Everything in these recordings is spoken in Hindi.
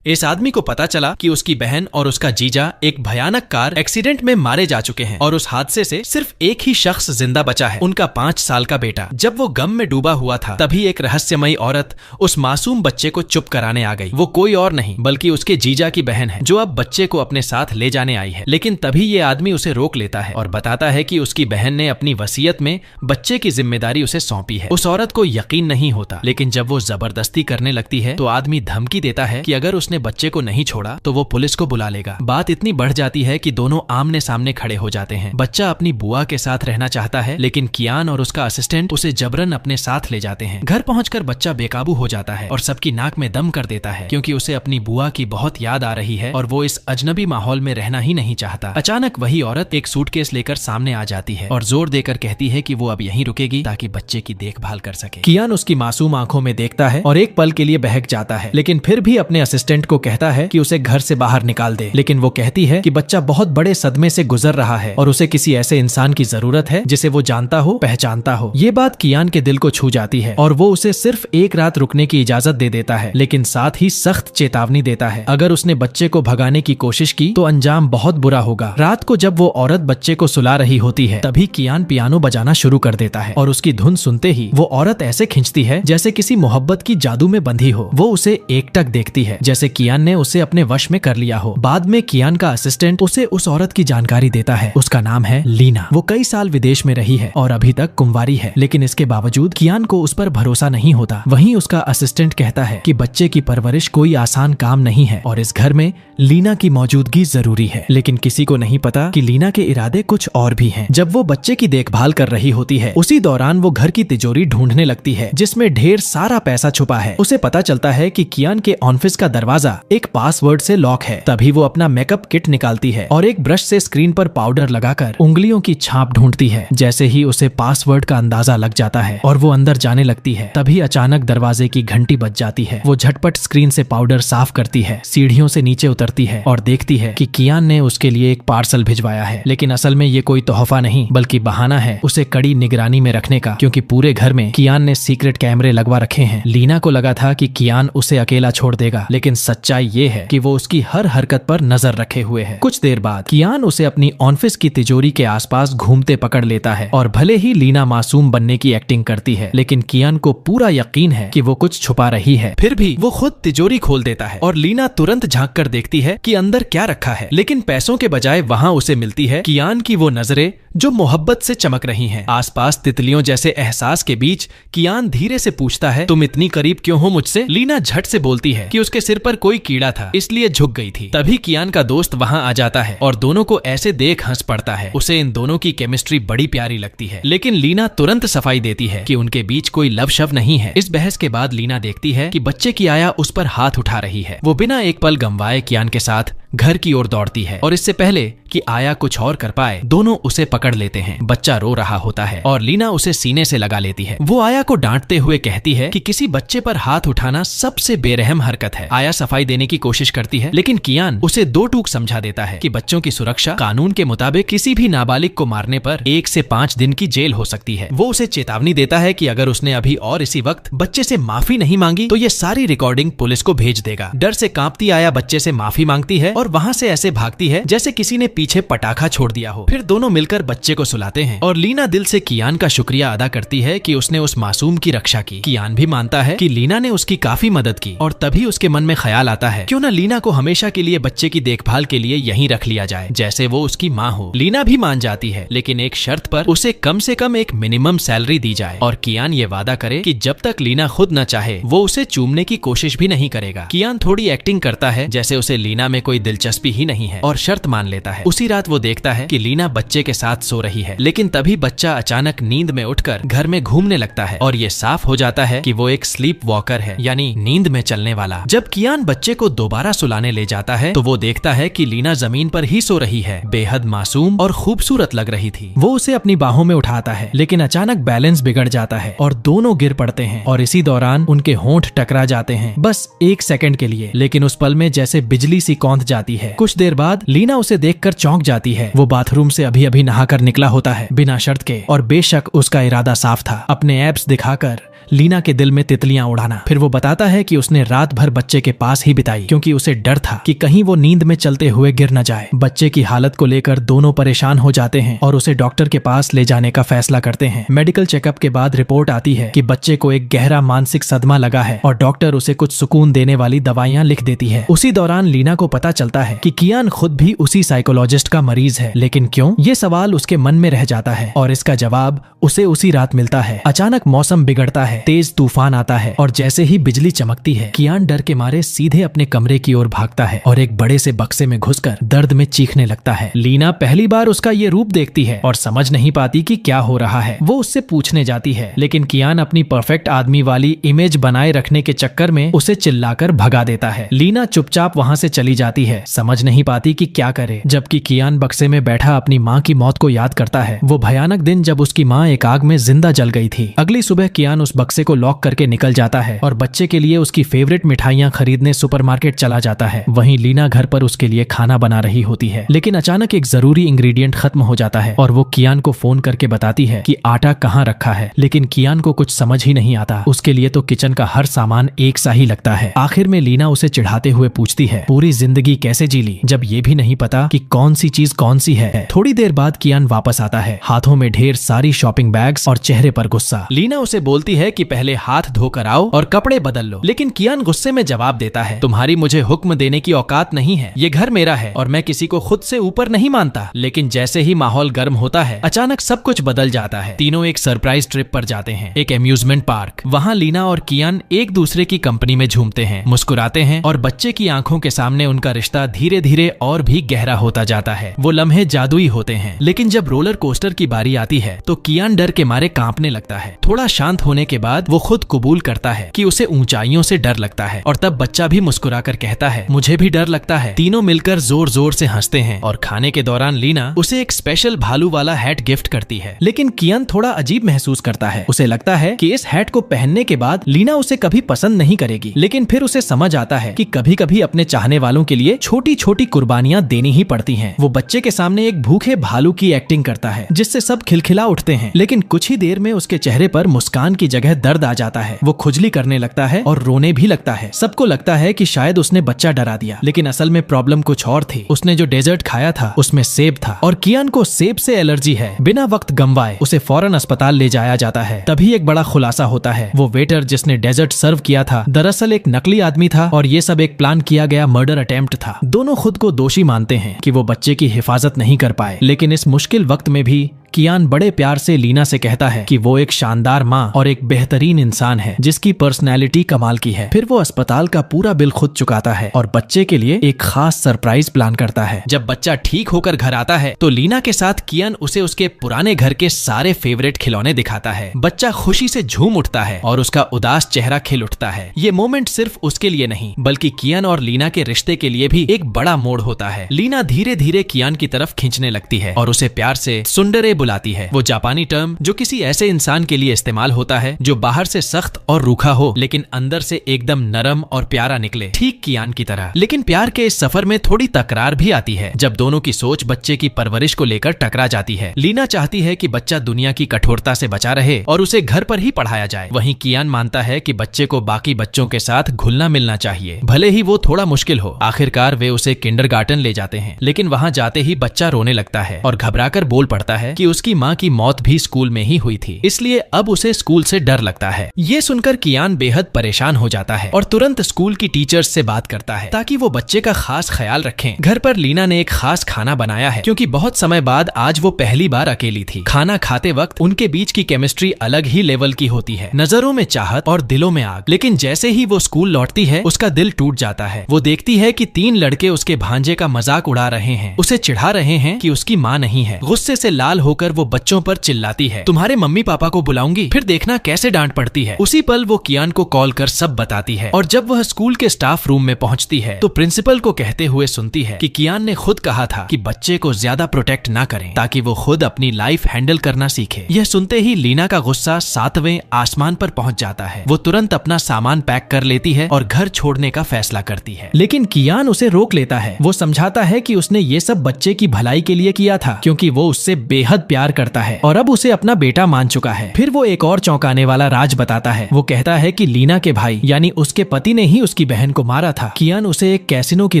इस आदमी को पता चला कि उसकी बहन और उसका जीजा एक भयानक कार एक्सीडेंट में मारे जा चुके हैं और उस हादसे से सिर्फ एक ही शख्स जिंदा बचा है, उनका 5 साल का बेटा। जब वो गम में डूबा हुआ था तभी एक रहस्यमयी औरत उस मासूम बच्चे को चुप कराने आ गई। वो कोई और नहीं बल्कि उसके जीजा की बहन है, जो अब बच्चे को अपने साथ ले जाने आई है। लेकिन तभी ये आदमी उसे रोक लेता है और बताता है कि उसकी बहन ने अपनी वसीयत में बच्चे की जिम्मेदारी उसे सौंपी है। उस औरत को यकीन नहीं होता, लेकिन जब वो जबरदस्ती करने लगती है तो आदमी धमकी देता है कि अगर उसने बच्चे को नहीं छोड़ा तो वो पुलिस को बुला लेगा। बात इतनी बढ़ जाती है कि दोनों आमने सामने खड़े हो जाते हैं। बच्चा अपनी बुआ के साथ रहना चाहता है, लेकिन कियान और उसका असिस्टेंट उसे जबरन अपने साथ ले जाते हैं। घर पहुंचकर बच्चा बेकाबू हो जाता है और सबकी नाक में दम कर देता है, क्योंकि उसे अपनी बुआ की बहुत याद आ रही है और वो इस अजनबी माहौल में रहना ही नहीं चाहता। अचानक वही औरत एक सूटकेस लेकर सामने आ जाती है और जोर देकर कहती है कि वो अब यहीं रुकेगी ताकि बच्चे की देखभाल कर सके। कियान उसकी मासूम आंखों में देखता है और एक पल के लिए बहक जाता है, लेकिन फिर भी अपने असिस्टेंट को कहता है कि उसे घर से बाहर निकाल दे। लेकिन वो कहती है कि बच्चा बहुत बड़े सदमे से गुजर रहा है और उसे किसी ऐसे इंसान की जरूरत है जिसे वो जानता हो, पहचानता हो। ये बात कियान के दिल को छू जाती है और वो उसे सिर्फ एक रात रुकने की इजाजत दे देता है, लेकिन साथ ही सख्त चेतावनी देता है, अगर उसने बच्चे को भगाने की कोशिश की तो अंजाम बहुत बुरा होगा। रात को जब वो औरत बच्चे को सुला रही होती है तभी कियान पियानो बजाना शुरू कर देता है और उसकी धुन सुनते ही वो औरत ऐसे खिंचती है जैसे किसी मोहब्बत की जादू में बंधी हो। वो उसे एकटक देखती है जैसे कियान ने उसे अपने वश में कर लिया हो। बाद में कियान का असिस्टेंट उसे उस औरत की जानकारी देता है। उसका नाम है लीना। वो कई साल विदेश में रही है और अभी तक कुंवारी है, लेकिन इसके बावजूद कियान को उस पर भरोसा नहीं होता। वहीं उसका असिस्टेंट कहता है कि बच्चे की परवरिश कोई आसान काम नहीं है और इस घर में लीना की मौजूदगी जरूरी है। लेकिन किसी को नहीं पता कि लीना के इरादे कुछ और भी हैं। जब वो बच्चे की देखभाल कर रही होती है उसी दौरान वो घर की तिजोरी ढूंढने लगती है जिसमें ढेर सारा पैसा छुपा है। उसे पता चलता है कि कियान के ऑफिस का दरवाजा एक पासवर्ड से लॉक है। तभी वो अपना मेकअप किट निकालती है और एक ब्रश से स्क्रीन पर पाउडर लगाकर उंगलियों की छाप ढूंढती है। जैसे ही उसे पासवर्ड का अंदाजा लग जाता है और वो अंदर जाने लगती है, तभी अचानक दरवाजे की घंटी बज जाती है। वो झटपट स्क्रीन से पाउडर साफ करती है, सीढ़ियों से नीचे उतरती है और देखती है कि कियान ने उसके लिए एक पार्सल भिजवाया है। लेकिन असल में ये कोई तोहफा नहीं बल्कि बहाना है उसे कड़ी निगरानी में रखने का, क्योंकि पूरे घर में कियान ने सीक्रेट कैमरे लगवा रखे हैं। लीना को लगा था कि कियान उसे अकेला छोड़ देगा, लेकिन सच्चाई ये है कि वो उसकी हर हरकत पर नजर रखे हुए है। कुछ देर बाद कियान उसे अपनी ऑफिस की तिजोरी के आसपास घूमते पकड़ लेता है और भले ही लीना मासूम बनने की एक्टिंग करती है, लेकिन कियान को पूरा यकीन है कि वो कुछ छुपा रही है। फिर भी वो खुद तिजोरी खोल देता है और लीना तुरंत झांक कर देखती है कि अंदर क्या रखा है, लेकिन पैसों के बजाय वहाँ उसे मिलती है कियान की वो नजरें जो मोहब्बत से चमक रही हैं। आसपास तितलियों जैसे एहसास के बीच कियान धीरे से पूछता है, तुम इतनी करीब क्यों हो मुझसे? लीना झट से बोलती है कि उसके सिर पर कोई कीड़ा था इसलिए झुक गई थी। तभी कियान का दोस्त वहाँ आ जाता है और दोनों को ऐसे देख हंस पड़ता है। उसे इन दोनों की केमिस्ट्री बड़ी प्यारी लगती है, लेकिन लीना तुरंत सफाई देती है कि उनके बीच कोई लव शव नहीं है। इस बहस के बाद लीना देखती है कि बच्चे की आया उस पर हाथ उठा रही है। वो बिना एक पल गंवाए कियान के साथ घर की ओर दौड़ती है और इससे पहले कि आया कुछ और कर पाए दोनों उसे पकड़ लेते हैं। बच्चा रो रहा होता है और लीना उसे सीने से लगा लेती है। वो आया को डांटते हुए कहती है कि किसी बच्चे पर हाथ उठाना सबसे बेरहम हरकत है। आया सफाई देने की कोशिश करती है, लेकिन कियान उसे दो टूक समझा देता है कि बच्चों की सुरक्षा कानून के मुताबिक किसी भी नाबालिग को मारने पर 1 से 5 दिन की जेल हो सकती है। वो उसे चेतावनी देता है कि अगर उसने अभी और इसी वक्त बच्चे से माफी नहीं मांगी तो ये सारी रिकॉर्डिंग पुलिस को भेज देगा। डर से कांपती आया बच्चे से माफी मांगती है और वहाँ से ऐसे भागती है जैसे किसी ने पीछे पटाखा छोड़ दिया हो। फिर दोनों मिलकर बच्चे को सुलाते हैं और लीना दिल से कियान का शुक्रिया अदा करती है कि उसने उस मासूम की रक्षा की। कियान भी मानता है कि लीना ने उसकी काफी मदद की और तभी उसके मन में ख्याल आता है क्यों न लीना को हमेशा के लिए बच्चे की देखभाल के लिए यहीं रख लिया जाए जैसे वो उसकी माँ हो। लीना भी मान जाती है, लेकिन एक शर्त पर उसे कम से कम एक मिनिमम सैलरी दी जाए और कियान ये वादा करे कि जब तक लीना खुद न चाहे वो उसे चूमने की कोशिश भी नहीं करेगा। कियान थोड़ी एक्टिंग करता है जैसे उसे लीना में कोई दिलचस्पी ही नहीं है और शर्त मान लेता है। उसी रात वो देखता है कि लीना बच्चे के साथ सो रही है, लेकिन तभी बच्चा अचानक नींद में उठकर घर में घूमने लगता है और ये साफ हो जाता है कि वो एक स्लीप वॉकर है, यानी नींद में चलने वाला। जब कियान बच्चे को दोबारा सुलाने ले जाता है तो वो देखता है कि लीना जमीन पर ही सो रही है, बेहद मासूम और खूबसूरत लग रही थी। वो उसे अपनी बाहों में उठाता है, लेकिन अचानक बैलेंस बिगड़ जाता है और दोनों गिर पड़ते हैं और इसी दौरान उनके होंठ टकरा जाते हैं, बस 1 सेकंड के लिए, लेकिन उस पल में जैसे बिजली सी कौंध जाती है। कुछ देर बाद लीना उसे देखकर चौंक जाती है। वो बाथरूम से अभी नहाकर निकला होता है बिना शर्त के और बेशक उसका इरादा साफ था। अपने एब्स दिखाकर लीना के दिल में तितलियां उड़ाना। फिर वो बताता है कि उसने रात भर बच्चे के पास ही बिताई क्योंकि उसे डर था कि कहीं वो नींद में चलते हुए गिर न जाए। बच्चे की हालत को लेकर दोनों परेशान हो जाते हैं और उसे डॉक्टर के पास ले जाने का फैसला करते हैं। मेडिकल चेकअप के बाद रिपोर्ट आती है कि बच्चे को एक गहरा मानसिक सदमा लगा है और डॉक्टर उसे कुछ सुकून देने वाली दवाइयां लिख देती है। उसी दौरान लीना को पता चलता है कि कियान खुद भी उसी साइकोलॉजिस्ट का मरीज है, लेकिन क्यों? ये सवाल उसके मन में रह जाता है और इसका जवाब उसे उसी रात मिलता है। अचानक मौसम बिगड़ता है, तेज तूफान आता है और जैसे ही बिजली चमकती है, कियान डर के मारे सीधे अपने कमरे की ओर भागता है और एक बड़े से बक्से में घुसकर दर्द में चीखने लगता है। लीना पहली बार उसका ये रूप देखती है और समझ नहीं पाती कि क्या हो रहा है। वो उससे पूछने जाती है, लेकिन कियान अपनी परफेक्ट आदमी वाली इमेज बनाए रखने के चक्कर में उसे चिल्लाकर भगा देता है। लीना चुपचाप वहाँ से चली जाती है, समझ नहीं पाती कि क्या करे। जबकि कियान बक्से में बैठा अपनी माँ की मौत को याद करता है, वो भयानक दिन जब उसकी माँ एक आग में जिंदा जल गई थी। अगली सुबह कियान उस बक्से को लॉक करके निकल जाता है और बच्चे के लिए उसकी फेवरेट मिठाइयाँ खरीदने सुपरमार्केट चला जाता है। वहीं लीना घर पर उसके लिए खाना बना रही होती है, लेकिन अचानक एक जरूरी इंग्रेडिएंट खत्म हो जाता है और वो कियान को फोन करके बताती है कि आटा कहाँ रखा है। लेकिन कियान को कुछ समझ ही नहीं आता, उसके लिए तो किचन का हर सामान एक सा ही लगता है। आखिर में लीना उसे चिढ़ाते हुए पूछती है, पूरी जिंदगी कैसे जी ली जब ये भी नहीं पता कि कौन सी चीज कौन सी है। थोड़ी देर बाद कियान वापस आता है, हाथों में ढेर सारी शॉपिंग बैग्स और चेहरे पर गुस्सा। लीना उसे बोलती है कि पहले हाथ धोकर आओ और कपड़े बदल लो, लेकिन कियान गुस्से में जवाब देता है, तुम्हारी मुझे हुक्म देने की औकात नहीं है, ये घर मेरा है और मैं किसी को खुद से ऊपर नहीं मानता। लेकिन जैसे ही माहौल गर्म होता है, अचानक सब कुछ बदल जाता है। तीनों एक सरप्राइज ट्रिप पर जाते हैं, एक अम्यूजमेंट पार्क। वहाँ लीना और कियान एक दूसरे की कंपनी में झूमते हैं, मुस्कुराते हैं और बच्चे की आंखों के सामने उनका रिश्ता धीरे धीरे और भी गहरा होता जाता है। वो लम्हे जादुई होते हैं, लेकिन जब रोलर कोस्टर की बारी आती है तो कियान डर के मारे कांपने लगता है। थोड़ा शांत होने के बाद वो खुद कबूल करता है कि उसे ऊंचाइयों से डर लगता है और तब बच्चा भी मुस्कुराकर कहता है, मुझे भी डर लगता है। तीनों मिलकर जोर जोर से हंसते हैं और खाने के दौरान लीना उसे एक स्पेशल भालू वाला हैट गिफ्ट करती है। लेकिन कियान थोड़ा अजीब महसूस करता है, उसे लगता है कि इस हैट को पहनने के बाद लीना उसे कभी पसंद नहीं करेगी। लेकिन फिर उसे समझ आता है कि कभी कभी अपने चाहने वालों के लिए छोटी छोटी कुर्बानियां देनी ही पड़ती हैं। वो बच्चे के सामने एक भूखे भालू की एक्टिंग करता है जिससे सब खिलखिला उठते हैं, लेकिन कुछ ही देर में उसके चेहरे पर मुस्कान की जगह दर्द आ जाता है। वो खुजली करने लगता है और रोने भी लगता है। सबको लगता है कि शायद उसने बच्चा डरा दिया, लेकिन असल में प्रॉब्लम कुछ और थी। उसने जो डेजर्ट खाया था उसमें सेब था और कियान को सेब से एलर्जी है। बिना वक्त गंवाए उसे फौरन अस्पताल ले जाया जाता है। तभी एक बड़ा खुलासा होता है, वो वेटर जिसने डेजर्ट सर्व किया था दरअसल एक नकली आदमी था और ये सब एक प्लान किया गया मर्डर अटेम्प्ट था। दोनों खुद को दोषी मानते हैं कि वो बच्चे की हिफाजत नहीं कर पाए, लेकिन इस मुश्किल वक्त में भी कियान बड़े प्यार से लीना से कहता है कि वो एक शानदार माँ और एक बेहतरीन इंसान है जिसकी पर्सनैलिटी कमाल की है। फिर वो अस्पताल का पूरा बिल खुद चुकाता है और बच्चे के लिए एक खास सरप्राइज प्लान करता है। जब बच्चा ठीक होकर घर आता है तो लीना के साथ कियान उसे उसके पुराने घर के सारे फेवरेट खिलौने दिखाता है। बच्चा खुशी से झूम उठता है और उसका उदास चेहरा खिल उठता है। ये मोमेंट सिर्फ उसके लिए नहीं बल्कि कियान और लीना के रिश्ते के लिए भी एक बड़ा मोड़ होता है। लीना धीरे धीरे कियान की तरफ खींचने लगती है और उसे प्यार से सुंदरे बुलाती है। वो जापानी टर्म जो किसी ऐसे इंसान के लिए इस्तेमाल होता है जो बाहर से सख्त और रूखा हो लेकिन अंदर से एकदम नरम और प्यारा निकले, ठीक कियान की तरह। लेकिन प्यार के इस सफर में थोड़ी तकरार भी आती है जब दोनों की सोच बच्चे की परवरिश को लेकर टकरा जाती है। लीना चाहती है कि बच्चा दुनिया की कठोरता से बचा रहे और उसे घर पर ही पढ़ाया जाए। वहीं कियान मानता है कि बच्चे को बाकी बच्चों के साथ घुलना मिलना चाहिए, भले ही वो थोड़ा मुश्किल हो। आखिरकार वे उसे किंडरगार्टन ले जाते हैं, लेकिन वहाँ जाते ही बच्चा रोने लगता है और घबराकर बोल पड़ता है कि उसकी माँ की मौत भी स्कूल में ही हुई थी, इसलिए अब उसे स्कूल से डर लगता है। ये सुनकर कियान बेहद परेशान हो जाता है और तुरंत स्कूल की टीचर्स से बात करता है ताकि वो बच्चे का खास ख्याल रखें। घर पर लीना ने एक खास खाना बनाया है क्योंकि बहुत समय बाद आज वो पहली बार अकेली थी। खाना खाते वक्त उनके बीच की केमिस्ट्री अलग ही लेवल की होती है, नजरों में चाहत और दिलों में आग। लेकिन जैसे ही वो स्कूल लौटती है उसका दिल टूट जाता है। वो देखती है कि 3 लड़के उसके भांजे का मजाक उड़ा रहे हैं, उसे चिढ़ा रहे हैं कि उसकी माँ नहीं है। गुस्से से लाल होकर वो बच्चों पर चिल्लाती है, तुम्हारे मम्मी पापा को बुलाऊंगी, फिर देखना कैसे डांट पड़ती है। उसी पल वो कियान को कॉल कर सब बताती है और जब वह स्कूल के स्टाफ रूम में पहुंचती है तो प्रिंसिपल को कहते हुए सुनती है कि कियान ने खुद कहा था कि बच्चे को ज्यादा प्रोटेक्ट ना करें ताकि वो खुद अपनी लाइफ हैंडल करना सीखे। यह सुनते ही लीना का गुस्सा 7वें आसमान पर पहुंच जाता है। वो तुरंत अपना सामान पैक कर लेती है और घर छोड़ने का फैसला करती है, लेकिन कियान उसे रोक लेता है। वो समझाता है कि उसने ये सब बच्चे की भलाई के लिए किया था क्योंकि वो उससे बेहद प्यार करता है और अब उसे अपना बेटा मान चुका है। फिर वो एक और चौंकाने वाला राज बताता है। वो कहता है कि लीना के भाई यानी उसके पति ने ही उसकी बहन को मारा था। कियान उसे एक कैसीनो की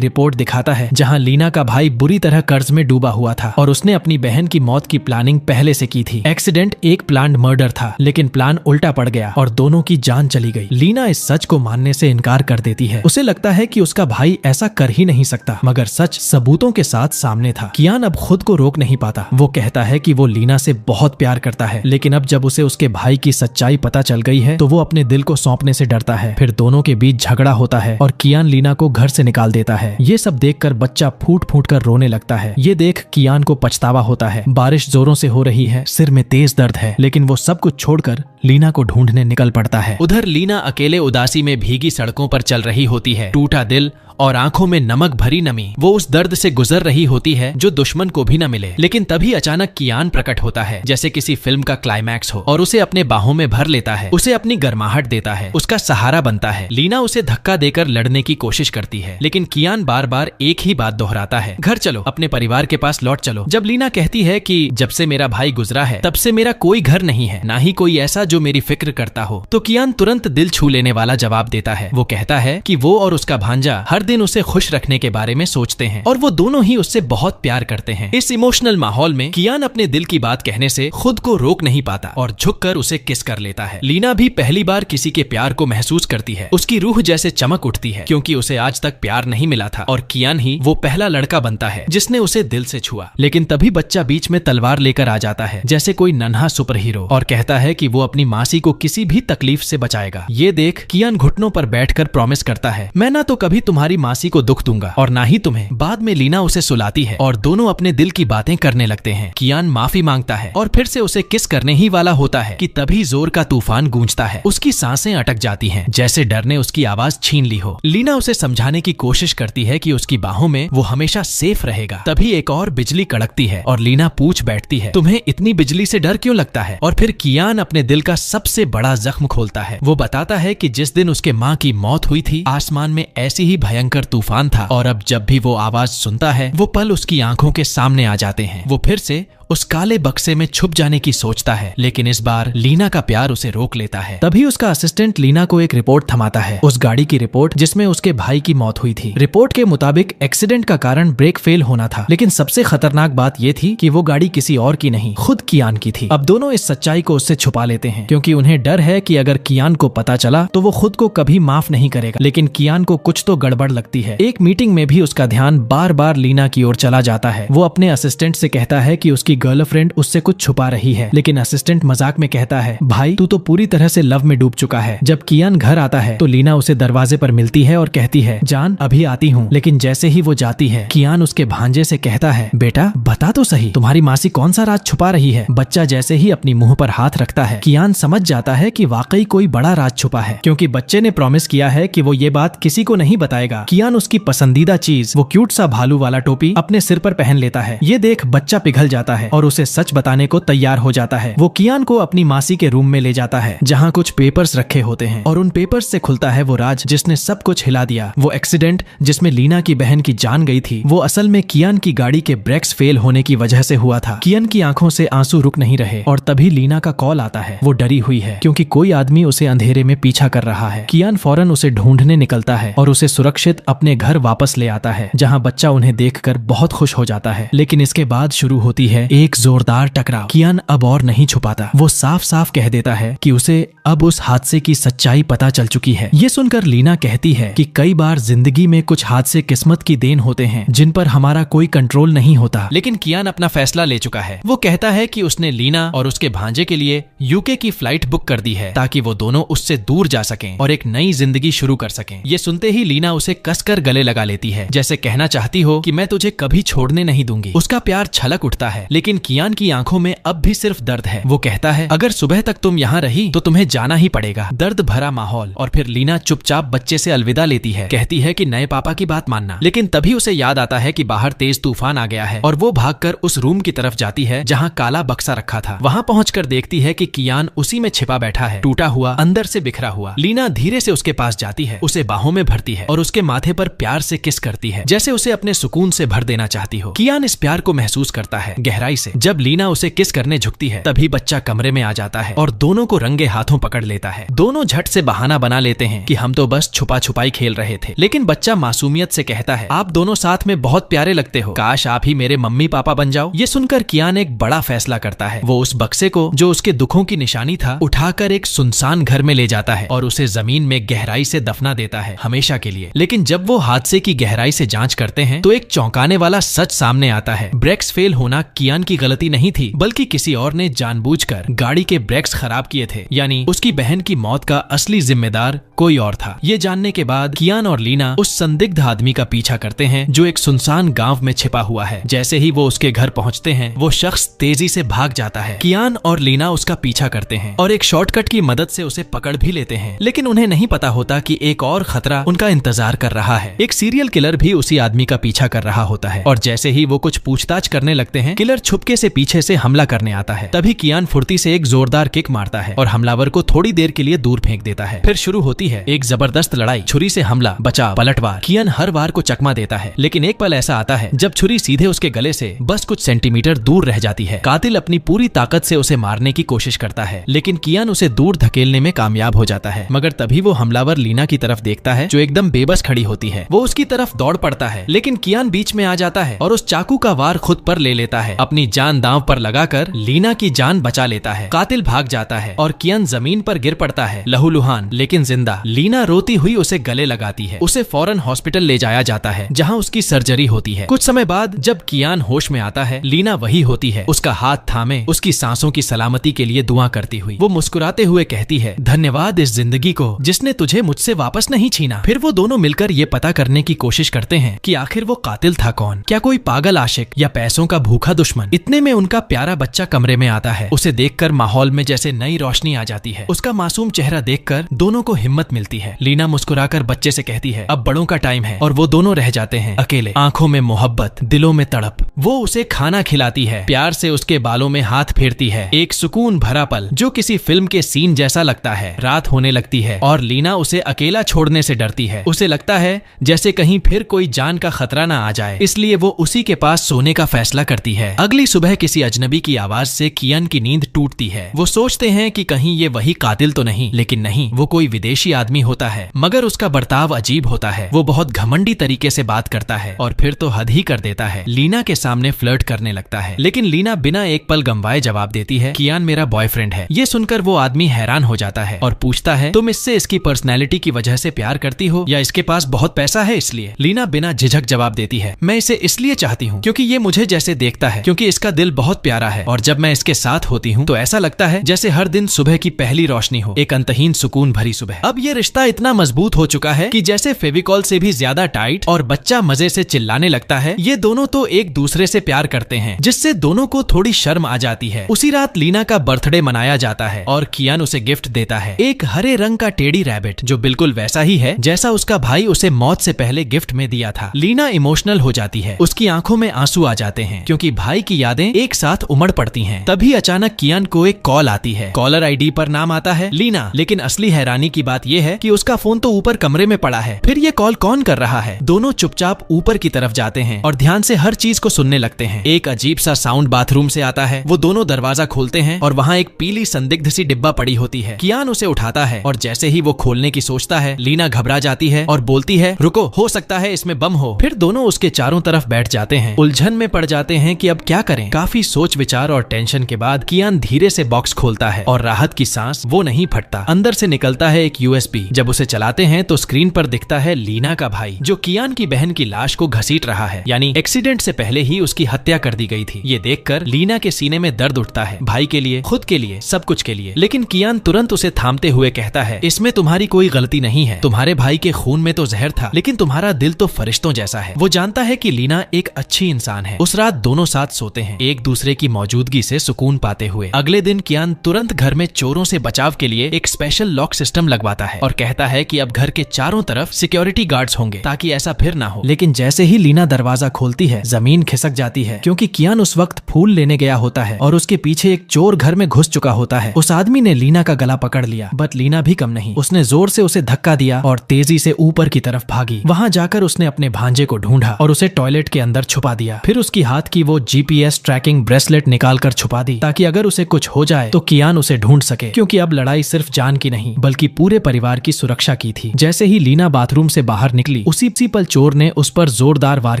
रिपोर्ट दिखाता है जहाँ लीना का भाई बुरी तरह कर्ज में डूबा हुआ था और उसने अपनी बहन की मौत की प्लानिंग पहले से की थी। एक्सीडेंट एक प्लान्ड मर्डर था, लेकिन प्लान उल्टा पड़ गया और दोनों की जान चली गई। लीना इस सच को मानने से इनकार कर देती है। उसे लगता है कि उसका भाई ऐसा कर ही नहीं सकता, मगर सच सबूतों के साथ सामने था। कियान अब खुद को रोक नहीं पाता। वो कहता है कि वो लीना से बहुत प्यार करता है, लेकिन अब जब उसे उसके भाई की सच्चाई पता चल गई है तो वो अपने दिल को सौंपने से डरता है। फिर दोनों के बीच झगड़ा होता है और कियान लीना को घर से निकाल देता है। ये सब देखकर बच्चा फूट फूट कर रोने लगता है। ये देख कियान को पछतावा होता है। बारिश जोरों से हो रही है, सिर में तेज दर्द है, लेकिन वो सब कुछ छोड़कर लीना को ढूंढने निकल पड़ता है। उधर लीना अकेले उदासी में भीगी सड़कों पर चल रही होती है। टूटा दिल और आंखों में नमक भरी नमी। वो उस दर्द से गुजर रही होती है जो दुश्मन को भी न मिले। लेकिन तभी अचानक कियान प्रकट होता है, जैसे किसी फिल्म का क्लाइमैक्स हो, और उसे अपने बाहों में भर लेता है। उसे अपनी गर्माहट देता है, उसका सहारा बनता है। लीना उसे धक्का देकर लड़ने की कोशिश करती है, लेकिन कियान बार बार एक ही बात दोहराता है, घर चलो, अपने परिवार के पास लौट चलो। जब लीना कहती है कि जब से मेरा भाई गुजरा है तब से मेरा कोई घर नहीं है, ना ही कोई ऐसा जो मेरी फिक्र करता हो, तो कियान तुरंत दिल छू लेने वाला जवाब देता है। वो कहता है कि वो और उसका भांजा हर दिन उसे खुश रखने के बारे में सोचते हैं और वो दोनों ही उससे बहुत प्यार करते हैं। इस इमोशनल माहौल में कियान अपने दिल की बात कहने से खुद को रोक नहीं पाता और झुककर उसे किस कर लेता है। लीना भी पहली बार किसी के प्यार को महसूस करती है। उसकी रूह जैसे चमक उठती है, क्योंकि उसे आज तक प्यार नहीं मिला था और कियान ही वो पहला लड़का बनता है जिसने उसे दिल से छुआ। लेकिन तभी बच्चा बीच में तलवार लेकर आ जाता है, जैसे कोई नन्हा सुपर हीरो, और कहता है कि वो अपनी मासी को किसी भी तकलीफ से बचाएगा। ये देख कियान घुटनों पर बैठकर प्रॉमिस करता है, मैं ना तो कभी तुम्हारी मासी को दुख दूंगा और ना ही तुम्हें। बाद में लीना उसे सुलाती है और दोनों अपने दिल की बातें करने लगते हैं। कियान माफी मांगता है और फिर से उसे किस करने ही वाला होता है कि तभी जोर का तूफान गूंजता है। उसकी सांसें अटक जाती हैं, जैसे डर ने उसकी आवाज छीन ली हो। लीना उसे समझाने की कोशिश करती है कि उसकी बाहों में वो हमेशा सेफ रहेगा। तभी एक और बिजली कड़कती है और लीना पूछ बैठती है, तुम्हें इतनी बिजली से डर क्यों लगता है? और फिर कियान अपने दिल का सबसे बड़ा जख्म खोलता है। वो बताता है कि जिस दिन उसके माँ की मौत हुई थी, आसमान में ऐसी ही भयंकर तूफान था और अब जब भी वो आवाज सुनता है वो पल उसकी आंखों के सामने आ जाते हैं। वो फिर से उस काले बक्से में छुप जाने की सोचता है, लेकिन इस बार लीना का प्यार उसे रोक लेता है। तभी उसका असिस्टेंट लीना को एक रिपोर्ट थमाता है, उस गाड़ी की रिपोर्ट जिसमें उसके भाई की मौत हुई थी। रिपोर्ट के मुताबिक एक्सीडेंट का कारण ब्रेक फेल होना था, लेकिन सबसे खतरनाक बात ये थी कि वो गाड़ी किसी और की नहीं, खुद कियान की थी। अब दोनों इस सच्चाई को उससे छुपा लेते हैं, क्योंकि उन्हें डर है कि अगर कियान को पता चला तो वो खुद को कभी माफ नहीं करेगा। लेकिन कियान को कुछ तो गड़बड़ लगती है। एक मीटिंग में भी उसका ध्यान बार बार लीना की ओर चला जाता है। वो अपने असिस्टेंट से कहता है कि उसकी गर्लफ्रेंड उससे कुछ छुपा रही है, लेकिन असिस्टेंट मजाक में कहता है, भाई तू तो पूरी तरह से लव में डूब चुका है। जब कियान घर आता है तो लीना उसे दरवाजे पर मिलती है और कहती है, जान अभी आती हूँ। लेकिन जैसे ही वो जाती है, कियान उसके भांजे से कहता है, बेटा बता तो सही, तुम्हारी मासी कौन सा राज छुपा रही है? बच्चा जैसे ही अपनी मुंह पर हाथ रखता है, कियान समझ जाता है कि वाकई कोई बड़ा राज छुपा है, क्योंकि बच्चे ने प्रॉमिस किया है कि वो ये बात किसी को नहीं बताएगा। कियान उसकी पसंदीदा चीज, वो क्यूट सा भालू वाला टोपी अपने सिर पर पहन लेता है। ये देख बच्चा पिघल जाता है और उसे सच बताने को तैयार हो जाता है। वो कियान को अपनी मासी के रूम में ले जाता है, जहाँ कुछ पेपर्स रखे होते हैं, और उन पेपर्स से खुलता है वो राज जिसने सब कुछ हिला दिया। वो एक्सीडेंट जिसमें लीना की बहन की जान गई थी, वो असल में कियान की गाड़ी के ब्रेक्स फेल होने की वजह से हुआ था। कियान की आंखों से आंसू रुक नहीं रहे और तभी लीना का कॉल आता है। वो डरी हुई है क्योंकि कोई आदमी उसे अंधेरे में पीछा कर रहा है। कियान फौरन उसे ढूंढने निकलता है और उसे सुरक्षित अपने घर वापस ले आता है, जहाँ बच्चा उन्हें देखकर बहुत खुश हो जाता है। लेकिन इसके बाद शुरू होती है एक जोरदार टकराव। कियान अब और नहीं छुपाता, वो साफ साफ कह देता है कि उसे अब उस हादसे की सच्चाई पता चल चुकी है। ये सुनकर लीना कहती है कि कई बार जिंदगी में कुछ हादसे किस्मत की देन होते हैं जिन पर हमारा कोई कंट्रोल नहीं होता। लेकिन कियान अपना फैसला ले चुका है। वो कहता है कि उसने लीना और उसके भांजे के लिए यूके की फ्लाइट बुक कर दी है, ताकि वो दोनों उससे दूर जा सकें और एक नई जिंदगी शुरू कर सकें। ये सुनते ही लीना उसे कसकर गले लगा लेती है, जैसे कहना चाहती हो कि मैं तुझे कभी छोड़ने नहीं दूंगी। उसका प्यार छलक उठता है, लेकिन कियान की आंखों में अब भी सिर्फ दर्द है। वो कहता है, अगर सुबह तक तुम यहाँ रही तो तुम्हें जाना ही पड़ेगा। दर्द भरा माहौल, और फिर लीना चुपचाप बच्चे से अलविदा लेती है, कहती है कि नए पापा की बात मानना। लेकिन तभी उसे याद आता है कि बाहर तेज तूफान आ गया है और वो भागकर उस रूम की तरफ जाती है जहाँ काला बक्सा रखा था। वहाँ पहुंचकर देखती है कि कियान उसी में छिपा बैठा है, टूटा हुआ, अंदर से बिखरा हुआ। लीना धीरे से उसके पास जाती है, उसे बाहों में भरती है और उसके माथे पर प्यार से किस करती है, जैसे उसे अपने सुकून से भर देना चाहती हो। कियान इस प्यार को महसूस करता है, गहराई गहराई से। जब लीना उसे किस करने झुकती है तभी बच्चा कमरे में आ जाता है और दोनों को रंगे हाथों पकड़ लेता है। दोनों झट से बहाना बना लेते हैं कि हम तो बस छुपा छुपाई खेल रहे थे, लेकिन बच्चा मासूमियत से कहता है आप दोनों साथ में बहुत प्यारे लगते हो, काश आप ही मेरे मम्मी पापा बन जाओ। ये सुनकर कियान एक बड़ा फैसला करता है। वो उस बक्से को जो उसके दुखों की निशानी था उठाकर एक सुनसान घर में ले जाता है और उसे जमीन में गहराई से दफना देता है हमेशा के लिए। लेकिन जब वो हादसे की गहराई से जांच करते हैं तो एक चौंकाने वाला सच सामने आता है। ब्रेक्स फेल होना कियान की गलती नहीं थी, बल्कि किसी और ने जानबूझकर गाड़ी के ब्रेक्स खराब किए थे। यानी उसकी बहन की मौत का असली जिम्मेदार कोई और था। ये जानने के बाद कियान और लीना उस संदिग्ध आदमी का पीछा करते हैं जो एक सुनसान गांव में छिपा हुआ है। जैसे ही वो उसके घर पहुंचते हैं वो शख्स तेजी से भाग जाता है। कियान और लीना उसका पीछा करते हैं और एक शॉर्टकट की मदद से उसे पकड़ भी लेते हैं, लेकिन उन्हें नहीं पता होता कि एक और खतरा उनका इंतजार कर रहा है। एक सीरियल किलर भी उसी आदमी का पीछा कर रहा होता है और जैसे ही वो कुछ पूछताछ करने लगते हैं किलर छुपके से पीछे से हमला करने आता है। तभी कियान फुर्ती से एक जोरदार किक मारता है और हमलावर को थोड़ी देर के लिए दूर फेंक देता है। फिर शुरू होती है एक जबरदस्त लड़ाई। छुरी से हमला, बचाव, पलटवार। कियान हर वार को चकमा देता है, लेकिन एक पल ऐसा आता है जब छुरी सीधे उसके गले से बस कुछ सेंटीमीटर दूर रह जाती है। कातिल अपनी पूरी ताकत से उसे मारने की कोशिश करता है, लेकिन कियान उसे दूर धकेलने में कामयाब हो जाता है। मगर तभी वो हमलावर लीना की तरफ देखता है जो एकदम बेबस खड़ी होती है। वो उसकी तरफ दौड़ पड़ता है, लेकिन कियान बीच में आ जाता है और उस चाकू का वार खुद पर ले लेता है। अपनी जान दांव पर लगाकर लीना की जान बचा लेता है। कातिल भाग जाता है और कियान जमीन पर गिर पड़ता है, लहूलुहान लेकिन जिंदा। लीना रोती हुई उसे गले लगाती है। उसे फौरन हॉस्पिटल ले जाया जाता है जहां उसकी सर्जरी होती है। कुछ समय बाद जब कियान होश में आता है लीना वही होती है, उसका हाथ थामे उसकी सांसों की सलामती के लिए दुआ करती हुई। वो मुस्कुराते हुए कहती है, धन्यवाद इस जिंदगी को जिसने तुझे मुझसे वापस नहीं छीना। फिर वो दोनों मिलकर ये पता करने की कोशिश करते हैं कि आखिर वो कातिल था कौन, क्या कोई पागल आशिक या पैसों का भूखा दुश्मन। इतने में उनका प्यारा बच्चा कमरे में आता है। उसे देखकर माहौल में जैसे नई रोशनी आ जाती है। उसका मासूम चेहरा देखकर दोनों को हिम्मत मिलती है। लीना मुस्कुराकर बच्चे से कहती है, अब बड़ों का टाइम है, और वो दोनों रह जाते हैं अकेले। आंखों में मोहब्बत, दिलों में तड़प। वो उसे खाना खिलाती है, प्यार से उसके बालों में हाथ फेरती है। एक सुकून भरा पल जो किसी फिल्म के सीन जैसा लगता है। रात होने लगती है और लीना उसे अकेला छोड़ने से डरती है। उसे लगता है जैसे कहीं फिर कोई जान का खतरा ना आ जाए, इसलिए वो उसी के पास सोने का फैसला करती है। अगली सुबह किसी अजनबी की आवाज से कियान की नींद टूटती है। वो सोचते हैं कि कहीं ये वही कातिल तो नहीं, लेकिन नहीं, वो कोई विदेशी आदमी होता है। मगर उसका बर्ताव अजीब होता है। वो बहुत घमंडी तरीके से बात करता है और फिर तो हद ही कर देता है। लीना के सामने फ्लर्ट करने लगता है, लेकिन लीना बिना एक पल गंवाए जवाब देती है, कियान मेरा बॉयफ्रेंड है। ये सुनकर वो आदमी हैरान हो जाता है और पूछता है, तुम इससे इसकी पर्सनैलिटी की वजह से प्यार करती हो या इसके पास बहुत पैसा है इसलिए? लीना बिना झिझक जवाब देती है, मैं इसे इसलिए चाहती हूँ क्योंकि ये मुझे जैसे देखता है, क्योंकि इसका दिल बहुत प्यारा है और जब मैं इसके साथ होती हूँ तो ऐसा लगता है जैसे हर दिन सुबह की पहली रोशनी हो, एक अंतहीन सुकून भरी सुबह। अब ये रिश्ता इतना मजबूत हो चुका है कि जैसे फेविकॉल से भी ज्यादा टाइट, और बच्चा मजे से चिल्लाने लगता है। ये दोनों तो एक दूसरे से प्यार करते हैं, जिससे दोनों को थोड़ी शर्म आ जाती है। उसी रात लीना का बर्थडे मनाया जाता है और कियान उसे गिफ्ट देता है, एक हरे रंग का टेडी रैबिट जो बिल्कुल वैसा ही है जैसा उसका भाई उसे मौत से पहले गिफ्ट में दिया था। लीना इमोशनल हो जाती है, उसकी आंखों में आंसू आ जाते हैं क्योंकि भाई की यादें एक साथ उमड़ पड़ती हैं। तभी अचानक कियान को एक कॉल आती है। कॉलर आईडी पर नाम आता है लीना, लेकिन असली हैरानी की बात यह है कि उसका फोन तो ऊपर कमरे में पड़ा है। फिर ये कॉल कौन कर रहा है? दोनों चुपचाप ऊपर की तरफ जाते हैं और ध्यान से हर चीज को सुनने लगते हैं। एक अजीब सा साउंड बाथरूम से आता है। वो दोनों दरवाजा खोलते हैं और वहाँ एक पीली संदिग्ध सी डिब्बा पड़ी होती है। कियान उसे उठाता है और जैसे ही वो खोलने की सोचता है लीना घबरा जाती है और बोलती है, रुको, हो सकता है इसमें बम हो। फिर दोनों उसके चारों तरफ बैठ जाते हैं, उलझन में पड़ जाते हैं कि अब क्या करें। काफी सोच विचार और टेंशन के बाद कियान धीरे से बॉक्स खोलता है और राहत की सांस वो नहीं फटता। अंदर से निकलता है एक यूएसबी। जब उसे चलाते हैं तो स्क्रीन पर दिखता है लीना का भाई जो कियान की बहन की लाश को घसीट रहा है, यानी एक्सीडेंट से पहले ही उसकी हत्या कर दी गई थी। ये देखकर लीना के सीने में दर्द उठता है, भाई के लिए, खुद के लिए, सब कुछ के लिए। लेकिन कियान तुरंत उसे थामते हुए कहता है, इसमें तुम्हारी कोई गलती नहीं है। तुम्हारे भाई के खून में तो जहर था, लेकिन तुम्हारा दिल तो फरिश्तों जैसा है। वो जानता है कि लीना एक अच्छी इंसान है। उस रात दोनों साथ सोते हैं, एक दूसरे की मौजूदगी से सुकून पाते हुए। अगले दिन कियान तुरंत घर में चोरों से बचाव के लिए एक स्पेशल लॉक सिस्टम लगवाता है और कहता है कि अब घर के चारों तरफ सिक्योरिटी गार्ड्स होंगे ताकि ऐसा फिर ना हो। लेकिन जैसे ही लीना दरवाजा खोलती है जमीन खिसक जाती है क्योंकि कियान उस वक्त फूल लेने गया होता है और उसके पीछे एक चोर घर में घुस चुका होता है। उस आदमी ने लीना का गला पकड़ लिया, बट लीना भी कम नहीं। उसने जोर से उसे धक्का दिया और तेजी से ऊपर की तरफ भागी। वहां जाकर उसने अपने भांजे को ढूंढा और उसे टॉयलेट के अंदर छुपा दिया। फिर उसकी हाथ की वो जीपीएस GPS ट्रैकिंग ब्रेसलेट निकाल कर छुपा दी ताकि अगर उसे कुछ हो जाए तो कियान उसे ढूंढ सके, क्योंकि अब लड़ाई सिर्फ जान की नहीं बल्कि पूरे परिवार की सुरक्षा की थी। जैसे ही लीना बाथरूम से बाहर निकली उसी पल चोर ने उस पर जोरदार वार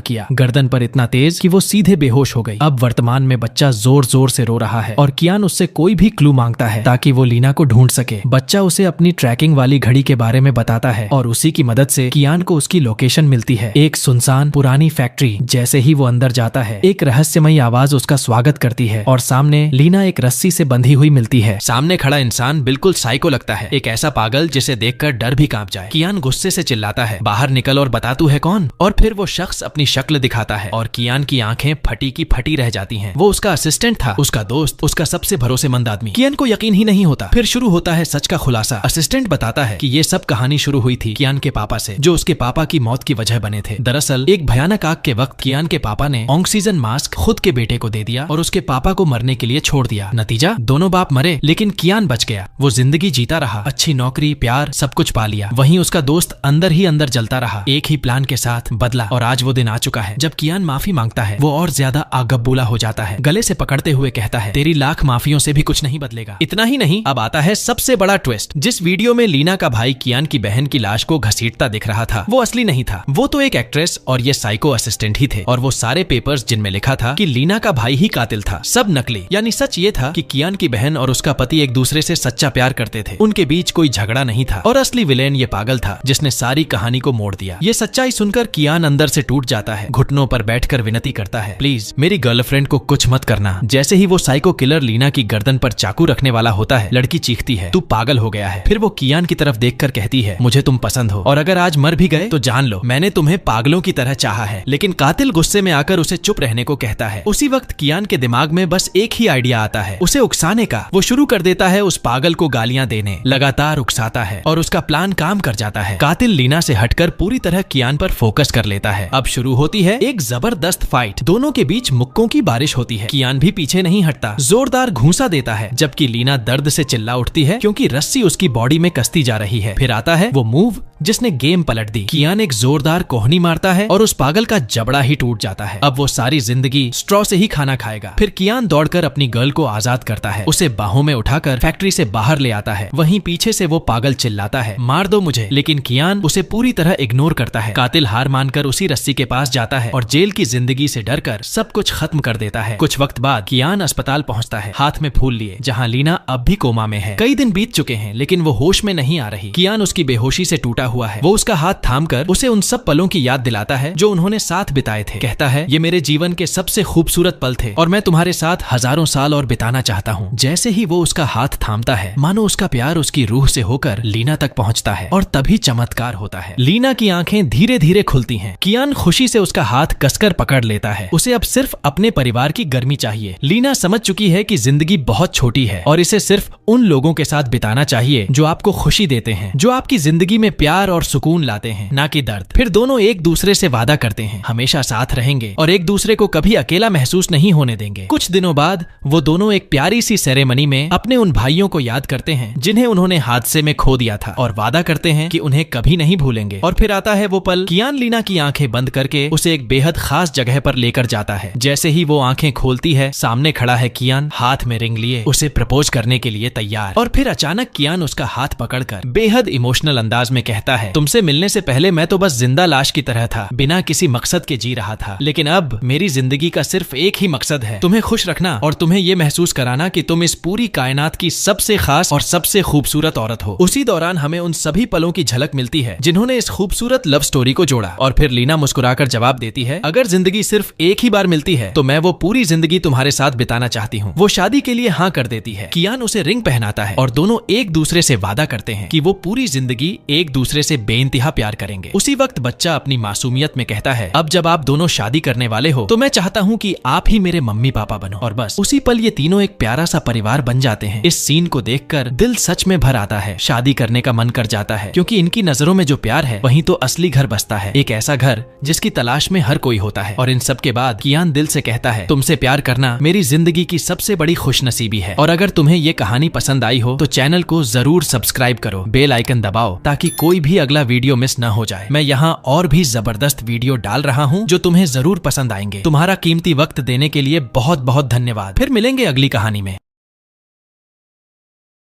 किया, गर्दन पर इतना तेज कि वो सीधे बेहोश हो गई। अब वर्तमान में बच्चा जोर जोर से रो रहा है और कियान उससे कोई भी क्लू मांगता है ताकि वो लीना को ढूंढ सके। बच्चा उसे अपनी ट्रैकिंग वाली घड़ी के बारे में बताता है और उसी की मदद से कियान को उसकी लोकेशन मिलती है, एक सुनसान पुरानी फैक्ट्री। जैसे ही वो अंदर जाता है एक रहस्यमयी आवाज उसका स्वागत करती है और सामने लीना एक रस्सी से बंधी हुई मिलती है। सामने खड़ा इंसान बिल्कुल साइको लगता है, एक ऐसा पागल जिसे देखकर डर भी कांप जाए। कियान गुस्से से चिल्लाता है, बाहर निकल और बता तू है कौन। और फिर वो शख्स अपनी शक्ल दिखाता है और कियान की आंखें फटी की फटी रह जाती हैं। वो उसका असिस्टेंट था, उसका दोस्त, उसका सबसे भरोसेमंद आदमी। कियान को यकीन ही नहीं होता। फिर शुरू होता है सच का खुलासा। असिस्टेंट बताता है कि ये सब कहानी शुरू हुई थी कियान के पापा से, जो उसके पापा की मौत की वजह बने थे। दरअसल एक भयानक आग के वक्त कियान के पापा ने ऑक्सीजन मास्क खुद के बेटे को दे दिया और उसके पापा को मरने के लिए छोड़ दिया। नतीजा दोनों बाप मरे लेकिन कियान बच गया। वो जिंदगी जीता रहा, अच्छी नौकरी, प्यार, सब कुछ पा लिया। वहीं उसका दोस्त अंदर ही अंदर जलता रहा, एक ही प्लान के साथ बदला। और आज वो दिन आ चुका है जब कियान माफी मांगता है। वो और ज्यादा आगबूला हो जाता है, गले से पकड़ते हुए कहता है, तेरी लाख माफियों से भी कुछ नहीं बदलेगा। इतना ही नहीं, अब आता है सबसे बड़ा ट्विस्ट। जिस वीडियो में लीना का भाई कियान की बहन की लाश को घसीटता दिख रहा था वो असली नहीं था, वो तो एक एक्ट्रेस और ये साइको असिस्टेंट ही थे। और वो सारे पेपर्स जिनमें लिखा था कि लीना का भाई ही कातिल था, सब नकली। यानी सच ये था कि कियान की बहन और उसका पति एक दूसरे से सच्चा प्यार करते थे, उनके बीच कोई झगड़ा नहीं था और असली विलेन ये पागल था जिसने सारी कहानी को मोड़ दिया। ये सच्चाई सुनकर कियान अंदर से टूट जाता है, घुटनों पर बैठकर विनती करता है, प्लीज मेरी गर्लफ्रेंड को कुछ मत करना। जैसे ही वो साइको किलर लीना की गर्दन पर चाकू रखने वाला होता है लड़की चीखती है, तू पागल हो गया है। फिर वो कियान की तरफ देखकर कहती है, मुझे तुम पसंद हो और अगर आज मर भी गए तो जान लो मैंने तुम्हें पागलों की तरह चाहा है। लेकिन कातिल गुस्से में आकर उसे चुप रहने को कहता है। उसी वक्त कियान के दिमाग में बस एक ही आइडिया आता है, उसे उकसाने का। वो शुरू कर देता है उस पागल को गालियां देने, लगातार उकसाता है और उसका प्लान काम कर जाता है। कातिल लीना से हटकर पूरी तरह कियान पर फोकस कर लेता है। अब शुरू होती है एक जबरदस्त फाइट, दोनों के बीच मुक्कों की बारिश होती है। कियान भी पीछे नहीं हटता, जोरदार घूंसा देता है जबकि लीना दर्द से चिल्ला उठती है क्योंकि रस्सी उसकी बॉडी में कसती जा रही है। फिर आता है वो मूव जिसने गेम पलट दी। कियान एक जोरदार कोहनी मारता है और उस पागल का जबड़ा ही टूट जाता है। अब वो सारी जिंदगी स्ट्रॉ से ही खाना खाएगा। फिर कियान दौड़कर अपनी गर्ल को आजाद करता है, उसे बाहों में उठाकर फैक्ट्री से बाहर ले आता है। वहीं पीछे से वो पागल चिल्लाता है, मार दो मुझे, लेकिन कियान उसे पूरी तरह इग्नोर करता है। कातिल हार मानकर उसी रस्सी के पास जाता है और जेल की जिंदगी से डरकर सब कुछ खत्म कर देता है। कुछ वक्त बाद कियान अस्पताल पहुंचता है, हाथ में फूल लिए, जहां लीना अब भी कोमा में है। कई दिन बीत चुके हैं लेकिन वो होश में नहीं आ रही। कियान उसकी बेहोशी से टूटा हुआ है। वो उसका हाथ थामकर उसे उन सब पलों की याद दिलाता है जो उन्होंने साथ बिताए थे। कहता है, ये मेरे जीवन के सबसे खूबसूरत पल थे और मैं तुम्हारे साथ हजारों साल और बिताना चाहता हूँ। जैसे ही वो उसका हाथ थामता है मानो उसका प्यार उसकी रूह से होकर लीना तक पहुँचता है और तभी चमत्कार होता है। लीना की आंखें धीरे धीरे खुलती हैं। कियान खुशी से उसका हाथ कसकर पकड़ लेता है। उसे अब सिर्फ अपने परिवार की गर्मी चाहिए। लीना समझ चुकी है कि जिंदगी बहुत छोटी है और इसे सिर्फ उन लोगों के साथ बिताना चाहिए जो आपको खुशी देते हैं, जो आपकी जिंदगी में प्यार और सुकून लाते हैं, ना कि दर्द। फिर दोनों एक दूसरे से वादा करते हैं हमेशा साथ रहेंगे और एक दूसरे को कभी अकेला महसूस नहीं होने देंगे। कुछ दिनों बाद वो दोनों एक प्यारी सी सेरेमनी में अपने उन भाइयों को याद करते हैं जिन्हें उन्होंने हादसे में खो दिया था और वादा करते हैं कि उन्हें कभी नहीं भूलेंगे। और फिर आता है वो पल, कियान लीना की आंखें बंद करके उसे एक बेहद खास जगह पर लेकर जाता है। जैसे ही वो आंखें खोलती है सामने खड़ा है कियान, हाथ में रिंग लिए, उसे प्रपोज करने के लिए तैयार। और फिर अचानक कियान उसका हाथ पकड़कर बेहद इमोशनल अंदाज में कहता है, तुमसे मिलने से पहले मैं तो बस जिंदा लाश की तरह था, बिना किसी मकसद के जी रहा था, लेकिन अब मेरी जिंदगी का सिर्फ एक ही मकसद है, तुम्हें खुश रखना और तुम्हें ये महसूस कराना कि तुम इस पूरी कायनात की सबसे खास और सबसे खूबसूरत औरत हो। उसी दौरान हमें उन सभी पलों की झलक मिलती है जिन्होंने इस खूबसूरत लव स्टोरी को जोड़ा। और फिर लीना मुस्कुराकर जवाब देती है, अगर जिंदगी सिर्फ एक ही बार मिलती है तो मैं वो पूरी जिंदगी तुम्हारे साथ बिताना चाहती हूँ। वो शादी के लिए हाँ कर देती है। कियान उसे रिंग पहनाता है और दोनों एक दूसरे से वादा करते हैं कि वो पूरी जिंदगी एक दूसरे से बेइंतहा प्यार करेंगे। उसी वक्त बच्चा अपनी मासूमियत में कहता है, अब जब आप दोनों शादी करने वाले हो तो मैं चाहता हूँ कि आप ही मेरे मम्मी पापा बनो। और बस उसी पल ये तीनों एक प्यारा सा परिवार बन जाते हैं। इस सीन को देखकर दिल सच में भर आता है, शादी करने का मन कर जाता है, क्योंकि इनकी नजरों में जो प्यार है वहीं तो असली घर बसता है, एक ऐसा घर जिसकी तलाश में हर कोई होता है। और इन सब के बाद कियान दिल से कहता है, तुमसे प्यार करना मेरी जिंदगी की सबसे बड़ी खुशनसीबी है। और अगर तुम्हें ये कहानी पसंद आई हो तो चैनल को जरूर सब्सक्राइब करो, बेल आइकन दबाओ ताकि कोई भी अगला वीडियो मिस न हो जाए। मैं यहाँ और भी जबरदस्त वीडियो डाल रहा हूँ जो तुम्हें जरूर पसंद आएंगे। तुम्हारा कीमती वक्त वक्त देने के लिए बहुत बहुत धन्यवाद। फिर मिलेंगे अगली कहानी में।